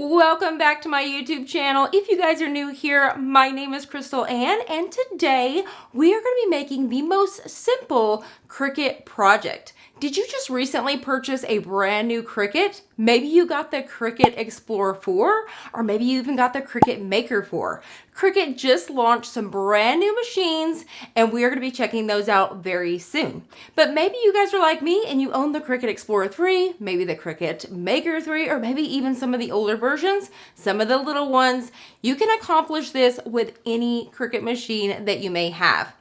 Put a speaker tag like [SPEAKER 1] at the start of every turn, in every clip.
[SPEAKER 1] Welcome back to my YouTube channel. If you guys are new here, my name is CrystalAnn, and today we are going to be making the most simple Cricut project. Did you just recently purchase a brand new Cricut? Maybe you got the Cricut Explore 4, or maybe you even got the Cricut Maker 4. Cricut just launched some brand new machines, and we are going to be checking those out very soon. But maybe you guys are like me and you own the Cricut Explore 3, maybe the Cricut Maker 3, or maybe even some of the older versions, some of the little ones. You can accomplish this with any Cricut machine that you may have.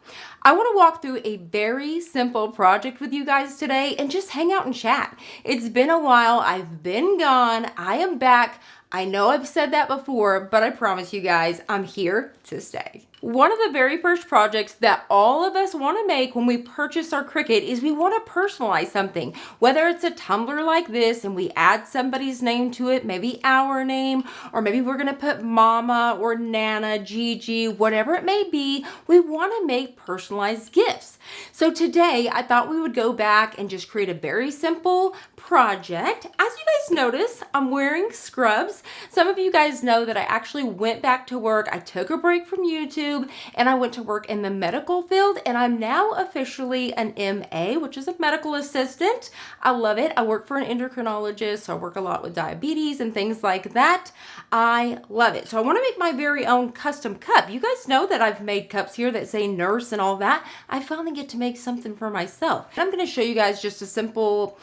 [SPEAKER 1] I want to walk through a very simple project with you guys today and just hang out and chat. It's been a while. I've been gone. I am back. I know I've said that before, but I promise you guys, I'm here to stay. One of the very first projects that all of us want to make when we purchase our Cricut is we want to personalize something. Whether it's a tumbler like this and we add somebody's name to it, maybe our name, or maybe we're going to put Mama or Nana, Gigi, whatever it may be, we want to make personalized gifts. So today I thought we would go back and just create a very simple project. As you guys notice, I'm wearing scrubs. Some of you guys know that I actually went back to work. I took a break from YouTube and I went to work in the medical field, and I'm now officially an MA, which is a medical assistant. I love it. I work for an endocrinologist, so I work a lot with diabetes and things like that. I love it. So I want to make my very own custom cup. You guys know that I've made cups here that say nurse and all that. I finally get to make something for myself. I'm going to show you guys just a simple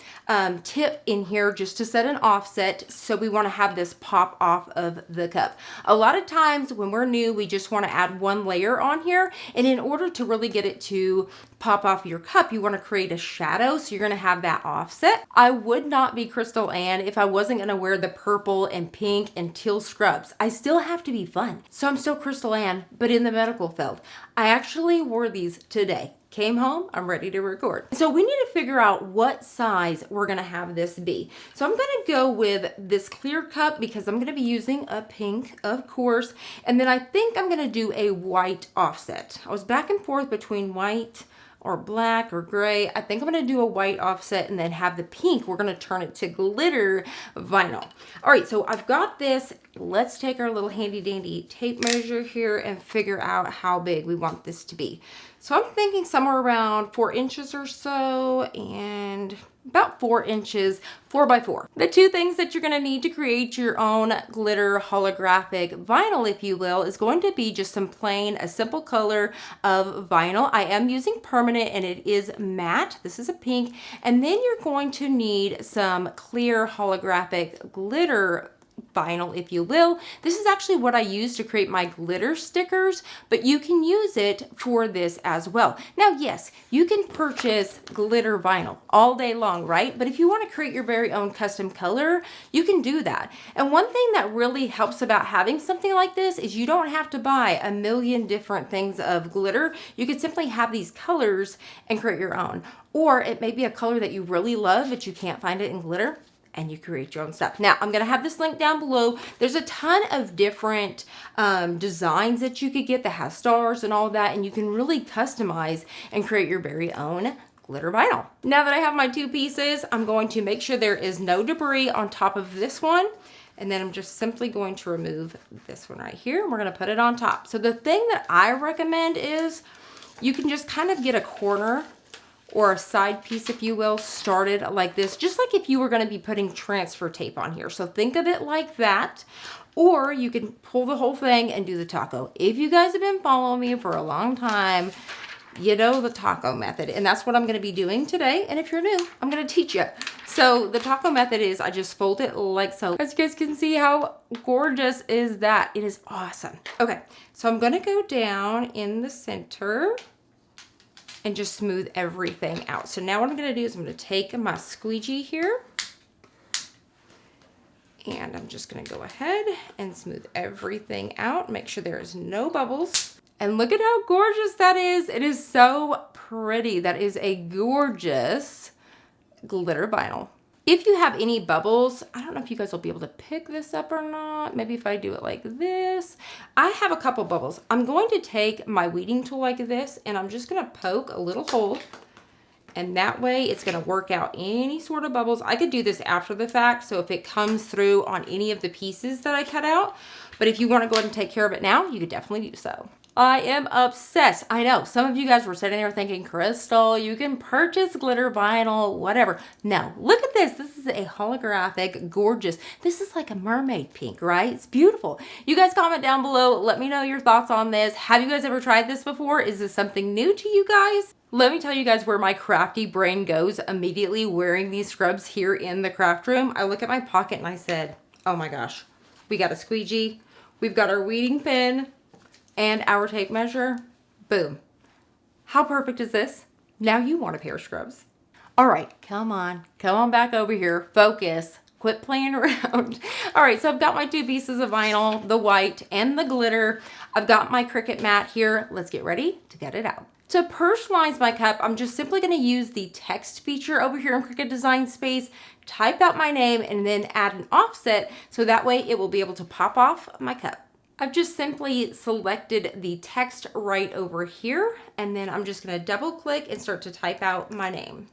[SPEAKER 1] tip in here just to set an offset. So we want to have this pop off of the cup. A lot of times when we're new, we just want to add one layer on here, and in order to really get it to pop off your cup, you want to create a shadow, so you're going to have that offset. I would not be CrystalAnn if I wasn't going to wear the purple and pink and teal scrubs. I still have to be fun. So I'm still CrystalAnn, but in the medical field. I actually wore these today. Came home, I'm ready to record. So we need to figure out what size we're gonna have this be. So I'm gonna go with this clear cup because I'm gonna be using a pink, of course. And then I think I'm gonna do a white offset. I was back and forth between white or black or gray. I think I'm gonna do a white offset and then have the pink. We're gonna turn it to glitter vinyl. All right, so I've got this. Let's take our little handy dandy tape measure here and figure out how big we want this to be. So I'm thinking somewhere around 4 inches or so, and about 4 inches, 4 by 4. The two things that you're gonna need to create your own glitter holographic vinyl, if you will, is going to be just a simple color of vinyl. I am using permanent and it is matte. This is a pink. And then you're going to need some clear holographic glitter vinyl, if you will. This is actually what I use to create my glitter stickers, but you can use it for this as well. Now, yes, you can purchase glitter vinyl all day long, right? But if you want to create your very own custom color, you can do that. And one thing that really helps about having something like this is you don't have to buy a million different things of glitter. You can simply have these colors and create your own. Or it may be a color that you really love, but you can't find it in glitter, and you create your own stuff. Now, I'm going to have this link down below. There's a ton of different designs that you could get that have stars and all that, and you can really customize and create your very own glitter vinyl. Now that I have my two pieces, I'm going to make sure there is no debris on top of this one, and then I'm just simply going to remove this one right here, and we're going to put it on top. So the thing that I recommend is you can just kind of get a corner or a side piece, if you will, started like this, just like if you were going to be putting transfer tape on here. So think of it like that, or you can pull the whole thing and do the taco. If you guys have been following me for a long time, you know the taco method, and that's what I'm going to be doing today. And if you're new, I'm going to teach you. So the taco method is I just fold it like so. As you guys can see, how gorgeous is that? It is awesome. Okay, so I'm going to go down in the center and just smooth everything out. So now what I'm going to do is I'm going to take my squeegee here, and I'm just going to go ahead and smooth everything out. Make sure there is no bubbles. And look at how gorgeous that is. It is so pretty. That is a gorgeous glitter vinyl. If you have any bubbles, I don't know if you guys will be able to pick this up or not. Maybe if I do it like this. I have a couple bubbles. I'm going to take my weeding tool like this, and I'm just going to poke a little hole And that way it's gonna work out any sort of bubbles. I could do this after the fact, so if it comes through on any of the pieces that I cut out, but if you wanna go ahead and take care of it now, you could definitely do so. I am obsessed. I know some of you guys were sitting there thinking, Crystal, you can purchase glitter vinyl, whatever. No, look at this. This is a holographic, gorgeous. This is like a mermaid pink, right? It's beautiful. You guys comment down below. Let me know your thoughts on this. Have you guys ever tried this before? Is this something new to you guys? Let me tell you guys where my crafty brain goes immediately wearing these scrubs here in the craft room. I look at my pocket and I said, oh my gosh, we got a squeegee. We've got our weeding pen and our tape measure. Boom. How perfect is this? Now you want a pair of scrubs. All right, come on back over here. Focus. Quit playing around. All right, so I've got my 2 pieces of vinyl, the white and the glitter. I've got my Cricut mat here. Let's get ready to get it out. To personalize my cup, I'm just simply gonna use the text feature over here in Cricut Design Space, type out my name, and then add an offset so that way it will be able to pop off my cup. I've just simply selected the text right over here, and then I'm just gonna double click and start to type out my name.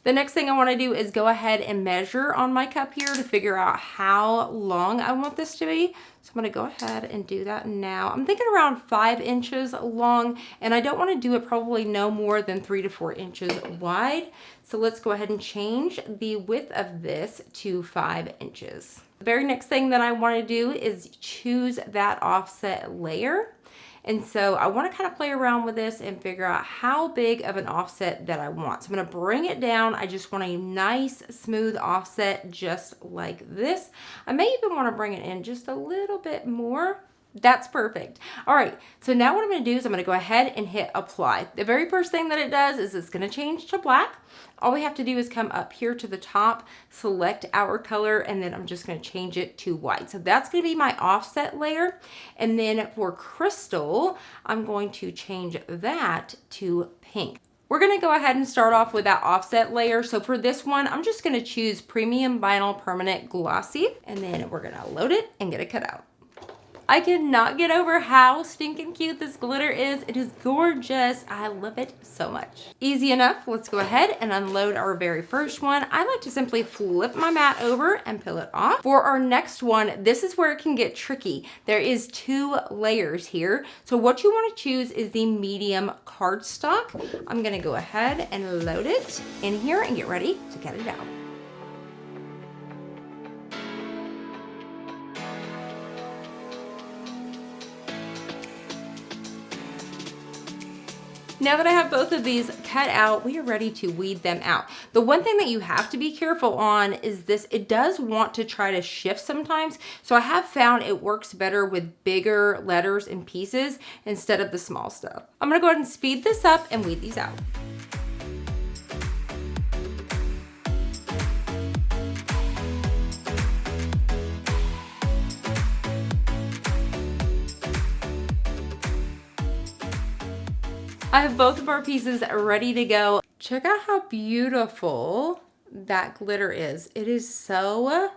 [SPEAKER 1] The next thing I wanna do is go ahead and measure on my cup here to figure out how long I want this to be. So I'm gonna go ahead and do that now. I'm thinking around 5 inches long, and I don't wanna do it probably no more than 3 to 4 inches wide. So let's go ahead and change the width of this to 5 inches. The very next thing that I wanna do is choose that offset layer. And so I want to kind of play around with this and figure out how big of an offset that I want. So I'm going to bring it down. I just want a nice smooth offset just like this. I may even want to bring it in just a little bit more. That's perfect. All right, so now what I'm gonna do is I'm gonna go ahead and hit apply. The very first thing that it does is it's gonna change to black. All we have to do is come up here to the top, select our color, and then I'm just gonna change it to white. So that's gonna be my offset layer. And then for crystal, I'm going to change that to pink. We're gonna go ahead and start off with that offset layer. So for this one, I'm just gonna choose Premium Vinyl Permanent Glossy, and then we're gonna load it and get it cut out. I cannot get over how stinking cute this glitter is. It is gorgeous. I love it so much. Easy enough. Let's go ahead and unload our very first one. I like to simply flip my mat over and peel it off. For our next one, this is where it can get tricky. There is 2 layers here. So what you want to choose is the medium cardstock. I'm going to go ahead and load it in here and get ready to get it out. Now that I have both of these cut out, we are ready to weed them out. The one thing that you have to be careful on is this, it does want to try to shift sometimes. So I have found it works better with bigger letters and pieces instead of the small stuff. I'm gonna go ahead and speed this up and weed these out. I have both of our pieces ready to go. Check out how beautiful that glitter is. It is so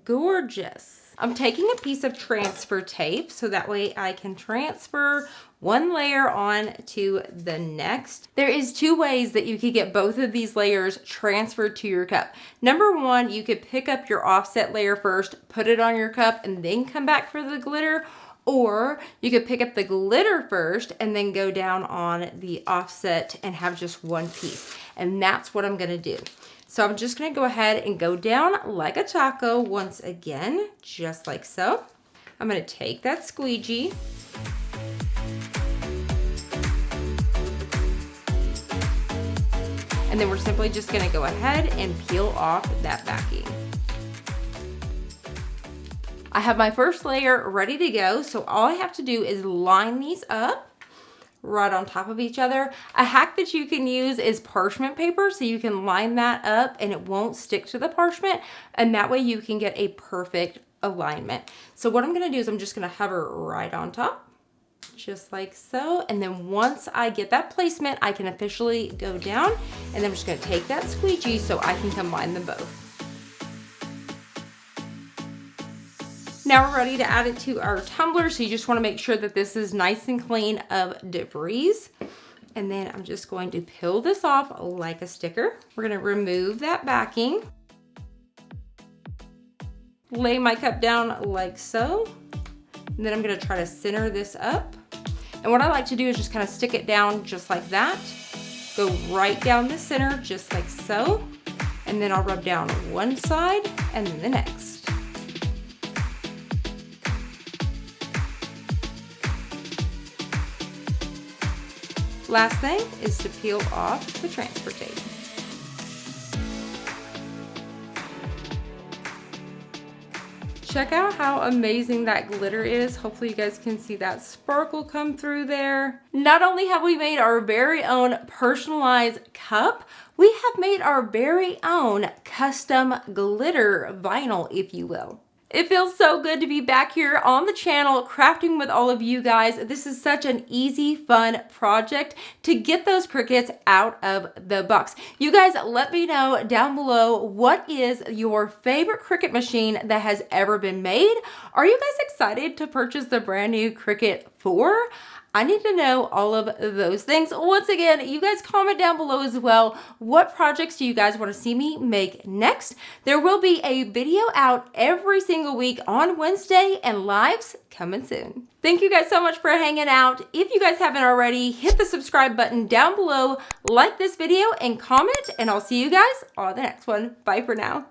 [SPEAKER 1] gorgeous. I'm taking a piece of transfer tape so that way I can transfer one layer on to the next. There is 2 ways that you could get both of these layers transferred to your cup. Number 1, you could pick up your offset layer first, put it on your cup, and then come back for the glitter. Or you could pick up the glitter first and then go down on the offset and have just one piece. And that's what I'm gonna do. So I'm just gonna go ahead and go down like a taco once again, just like so. I'm gonna take that squeegee. And then we're simply just gonna go ahead and peel off that backing. I have my first layer ready to go, so all I have to do is line these up right on top of each other. A hack that you can use is parchment paper, so you can line that up and it won't stick to the parchment, and that way you can get a perfect alignment. So what I'm gonna do is I'm just gonna hover right on top, just like so, and then once I get that placement, I can officially go down, and then I'm just gonna take that squeegee so I can combine them both. Now we're ready to add it to our tumbler, so you just want to make sure that this is nice and clean of debris. And then I'm just going to peel this off like a sticker. We're gonna remove that backing. Lay my cup down like so. And then I'm gonna try to center this up. And what I like to do is just kind of stick it down just like that. Go right down the center, just like so. And then I'll rub down one side and then the next. Last thing is to peel off the transfer tape. Check out how amazing that glitter is. Hopefully you guys can see that sparkle come through there. Not only have we made our very own personalized cup, we have made our very own custom glitter vinyl, if you will. It feels so good to be back here on the channel crafting with all of you guys. This is such an easy, fun project to get those Cricuts out of the box. You guys let me know down below, what is your favorite Cricut machine that has ever been made? Are you guys excited to purchase the brand new Cricut 4? I need to know all of those things. Once again, you guys comment down below as well. What projects do you guys want to see me make next? There will be a video out every single week on Wednesday and lives coming soon. Thank you guys so much for hanging out. If you guys haven't already, hit the subscribe button down below, like this video and comment, and I'll see you guys on the next one. Bye for now.